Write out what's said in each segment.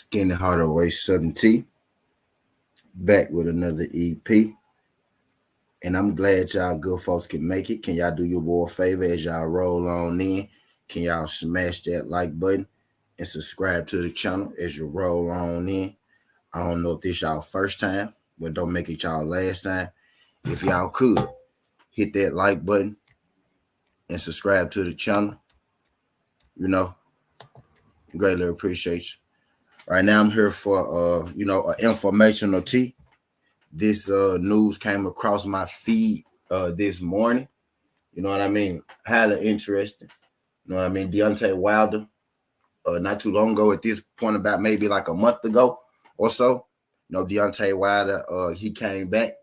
Skinny Hardaway Southern T, back with another EP. And I'm glad y'all good folks can make it. Can y'all do your boy a favor as y'all roll on in? Can y'all smash that like button and subscribe to the channel as you roll on in? I don't know if this y'all first time, but don't make it y'all last time. If y'all could, hit that like button and subscribe to the channel. You know, greatly appreciate you. Right now I'm here for an informational tea. This news came across my feed this morning. You know what I mean? Highly interesting. You know what I mean? Deontay Wilder, not too long ago at this point, about maybe like a month ago or so. You know, Deontay Wilder, he came back.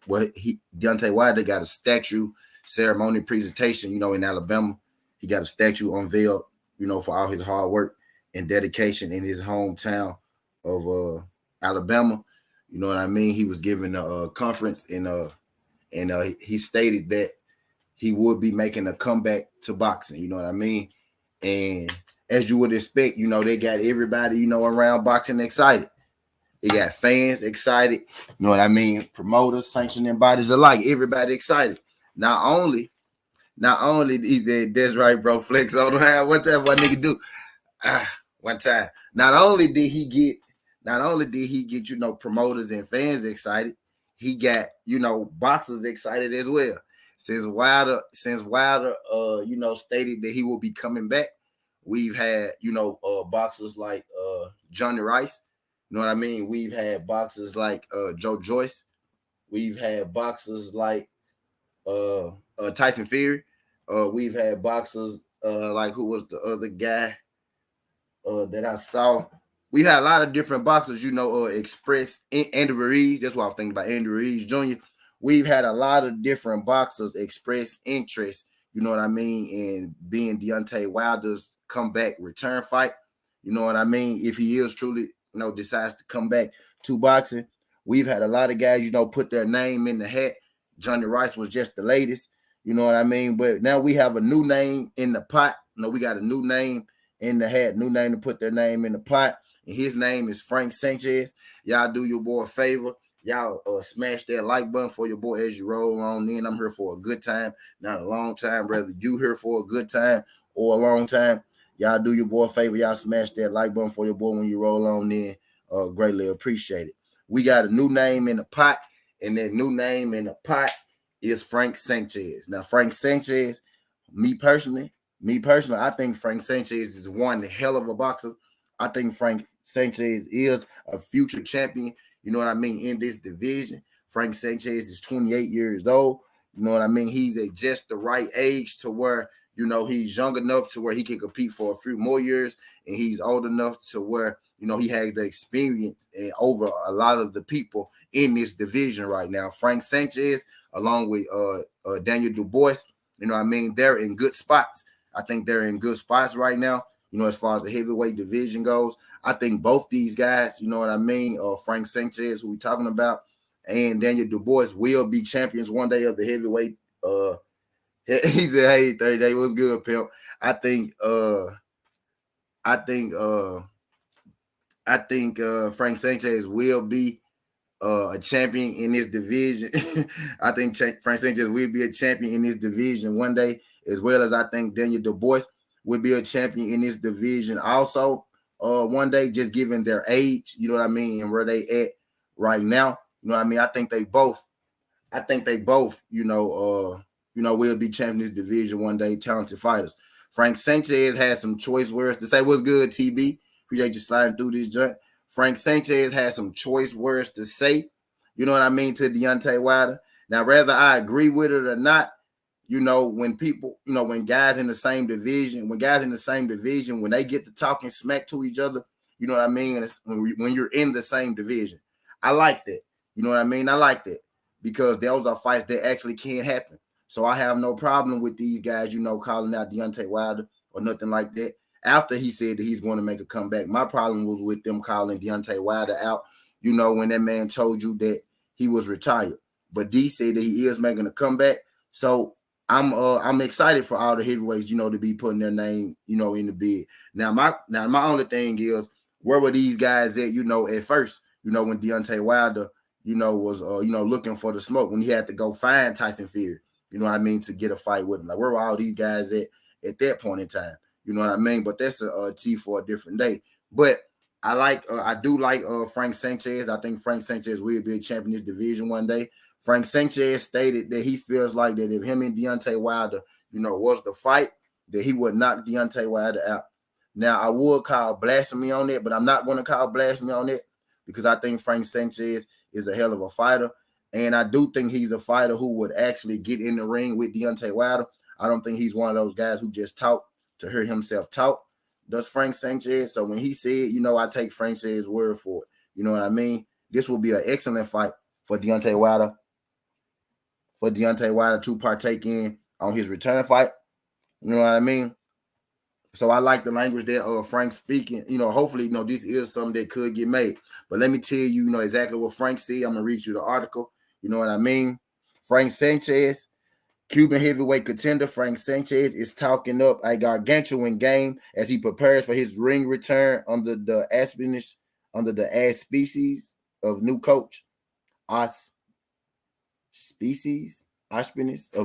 Deontay Wilder got a statue ceremony presentation, in Alabama. He got a statue unveiled, for all his hard work and dedication in his hometown of Alabama. You know what I mean? He was given a conference and he stated that he would be making a comeback to boxing. You know what I mean? And as you would expect, they got everybody, around boxing excited. They got fans excited. You know what I mean? Promoters, sanctioning bodies alike. Everybody excited. Not only he said, that's right, bro. Flex on the one time what nigga do. One time. Not only did he get, promoters and fans excited, he got, boxers excited as well. Since Wilder, stated that he will be coming back, we've had, boxers like Johnny Rice. You know what I mean? We've had boxers like Joe Joyce. We've had boxers like Tyson Fury. We've had boxers like, who was the other guy that I saw? We had a lot of different boxers, express Andy Ruiz. That's what I'm thinking about, Andy Ruiz Jr. We've had a lot of different boxers express interest, you know what I mean, in being Deontay Wilder's comeback return fight. You know what I mean? If he is truly, decides to come back to boxing. We've had a lot of guys, put their name in the hat. Johnny Rice was just the latest, you know what I mean? But now we have a new name in the pot. We got a new name in the hat, new name to put their name in the pot. And his name is Frank Sanchez. Y'all do your boy a favor. Y'all smash that like button for your boy as you roll on in. I'm here for a good time, not a long time. Whether you here for a good time or a long time, y'all do your boy a favor. Y'all smash that like button for your boy when you roll on in. Greatly appreciate it. We got a new name in the pot, and that new name in the pot is Frank Sanchez. Now, Frank Sanchez, me personally, I think Frank Sanchez is one hell of a boxer. I think Frank Sanchez is a future champion, you know what I mean, in this division. Frank Sanchez is 28 years old. You know what I mean? He's at just the right age to where, he's young enough to where he can compete for a few more years, and he's old enough to where, he has the experience over a lot of the people in this division right now. Frank Sanchez, along with Daniel Dubois, you know what I mean, they're in good spots. I think they're in good spots right now, as far as the heavyweight division goes. I think both these guys, you know what I mean, Frank Sanchez, who we're talking about, and Daniel Dubois will be champions one day of the heavyweight. He said, hey, 30 Day, what's good, pimp? I think Frank Sanchez will be a champion in this division. I think Frank Sanchez will be a champion in this division one day, as well as I think Daniel Dubois will be a champion in this division also one day, just given their age, you know what I mean, and where they at right now. You know what I mean? I think they both, will be champions in this division one day, talented fighters. Frank Sanchez has some choice words to say. What's good, TB? Appreciate you sliding through this joint. Frank Sanchez has some choice words to say, you know what I mean, to Deontay Wilder. Now, whether I agree with it or not, when people, when guys in the same division, when they get to talking smack to each other, you know what I mean, when you're in the same division. I like that. You know what I mean? I like that because those are fights that actually can happen. So I have no problem with these guys, calling out Deontay Wilder or nothing like that. After he said that he's going to make a comeback, my problem was with them calling Deontay Wilder out, when that man told you that he was retired. But D said that he is making a comeback. So I'm excited for all the heavyweights, to be putting their name, in the bid. Now my only thing is, where were these guys at, at first, when Deontay Wilder, was, looking for the smoke, when he had to go find Tyson Fury, to get a fight with him. Like, where were all these guys at that point in time? You know what I mean? But that's a tea for a different day. But I do like Frank Sanchez. I think Frank Sanchez will be a champion in this division one day. Frank Sanchez stated that he feels like that if him and Deontay Wilder, was the fight, that he would knock Deontay Wilder out. Now, I would call blasphemy on it, but I'm not going to call blasphemy on it because I think Frank Sanchez is a hell of a fighter. And I do think he's a fighter who would actually get in the ring with Deontay Wilder. I don't think he's one of those guys who just talk to hear himself talk. Does Frank Sanchez? So when he said, I take Frank Sanchez's word for it. You know what I mean? This will be an excellent fight for Deontay Wilder. For Deontay Wilder to partake in on his return fight. You know what I mean? So I like the language that Frank's speaking. Hopefully, this is something that could get made. But let me tell you, exactly what Frank said. I'm going to read you the article. You know what I mean? Frank Sanchez, Cuban heavyweight contender Frank Sanchez is talking up a gargantuan game as he prepares for his ring return under the auspices of new coach of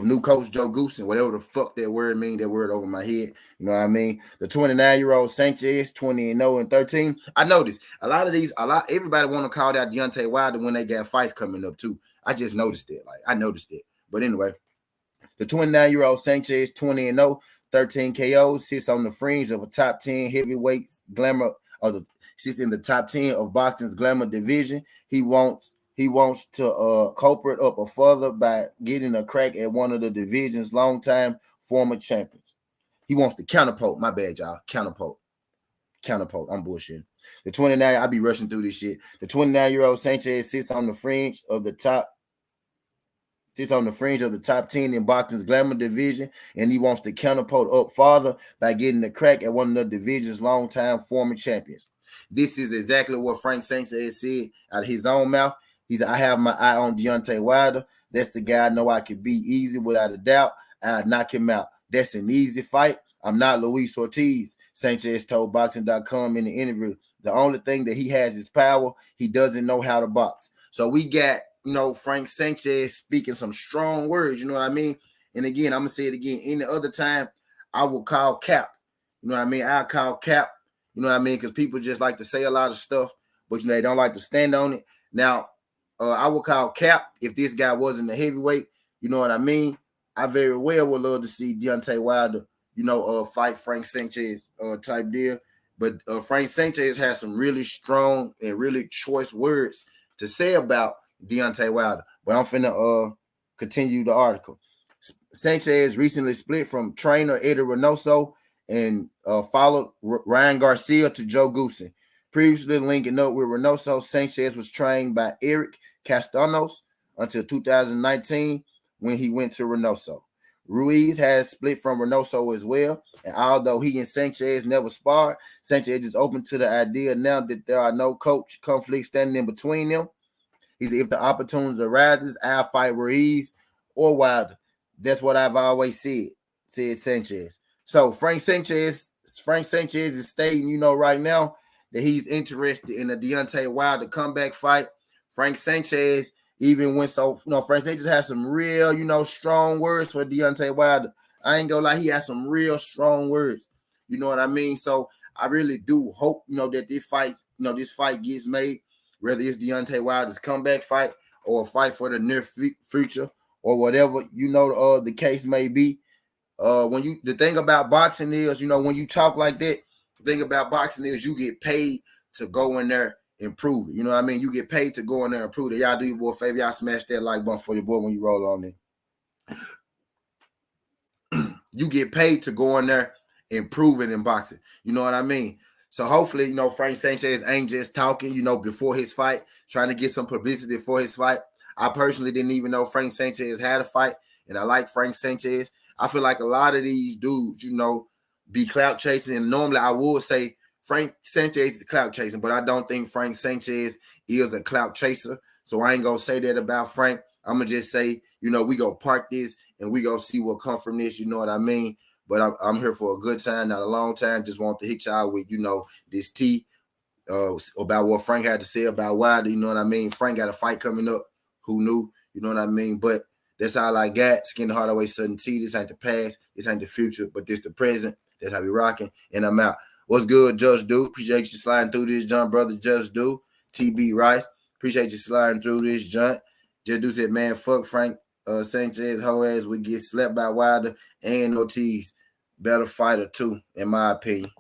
new coach Joe Goosen, whatever the fuck that word mean, that word over my head. You know what I mean? The 29-year-old Sanchez, 20-0-13. I noticed everybody want to call out Deontay Wilder when they got fights coming up too. I just noticed it. I noticed it. But anyway, the 29-year-old Sanchez, 20-0, 13 KOs, sits on the fringe of a top 10 heavyweights glamour sits in the top 10 of boxing's glamour division. He wants to cope it up further by getting a crack at one of the division's longtime former champions. He wants to counterpoint. My bad, y'all. Counterpoint. I'm bullshitting. The 29, I'll be rushing through this shit. The 29-year-old Sanchez sits on the fringe of the top 10 in boxing's glamour division, and he wants to counterpoint up farther by getting a crack at one of the division's longtime former champions. This is exactly what Frank Sanchez said out of his own mouth. He said, I have my eye on Deontay Wilder. That's the guy I know I could beat easy without a doubt. I'll knock him out. That's an easy fight. I'm not Luis Ortiz, Sanchez told Boxing.com in the interview. The only thing that he has is power. He doesn't know how to box. So we got, Frank Sanchez speaking some strong words, you know what I mean? And again, I'm going to say it again. Any other time, I will call cap. You know what I mean? I'll call cap, you know what I mean? Because people just like to say a lot of stuff, but, they don't like to stand on it. Now, I would call cap if this guy wasn't a heavyweight. You know what I mean? I very well would love to see Deontay Wilder, fight Frank Sanchez type deal. But Frank Sanchez has some really strong and really choice words to say about Deontay Wilder. But I'm finna continue the article. Sanchez recently split from trainer Eddie Reynoso and followed Ryan Garcia to Joe Goosen. Previously linking up with Reynoso, Sanchez was trained by Eric Castanos until 2019 when he went to Reynoso. Ruiz has split from Reynoso as well, and although he and Sanchez never sparred, Sanchez is open to the idea now that there are no coach conflicts standing in between them. He said, if the opportunity arises, I'll fight Ruiz or Wilder. That's what I've always said Sanchez. So Frank Sanchez is stating, right now, that he's interested in a Deontay Wilder comeback fight. Frank Sanchez even went so, Frank Sanchez has some real, strong words for Deontay Wilder. I ain't gonna lie, he has some real strong words. You know what I mean? So I really do hope, that this fight gets made, whether it's Deontay Wilder's comeback fight or a fight for the near future or whatever, the case may be. The thing about boxing is, when you talk like that, the thing about boxing is you get paid to go in there and prove it. You know what I mean? You get paid to go in there and prove it. Y'all do your boy a favor. Y'all smash that like button for your boy when you roll on it. You get paid to go in there and prove it in boxing. You know what I mean? So hopefully, Frank Sanchez ain't just talking, before his fight, trying to get some publicity for his fight. I personally didn't even know Frank Sanchez had a fight, and I like Frank Sanchez. I feel like a lot of these dudes, be clout chasing. And normally I would say Frank Sanchez is clout chasing, but I don't think Frank Sanchez is a clout chaser. So I ain't going to say that about Frank. I'm going to just say, we go park this and we go see what come from this. You know what I mean? But I'm here for a good time, not a long time. Just want to hit y'all with, this tea about what Frank had to say about Wilder. You know what I mean? Frank got a fight coming up. Who knew? You know what I mean? But that's all I got. Skin the Hardaway Sudden T. This ain't the past. This ain't the future. But this the present. That's how we rocking. And I'm out. What's good, Judge Duke? Appreciate you sliding through this, John, brother Judge Duke. TB Rice. Appreciate you sliding through this, John. Just do said, man, fuck Frank Sanchez, hoe ass would get slept by Wilder and Ortiz. Better fighter too, in my opinion.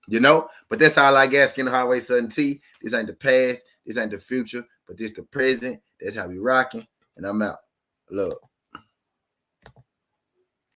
You know, but that's all I got. Skin the Highway Sudden T. This ain't the past, this ain't the future, but this the present. That's how we rocking. And I'm out. Love.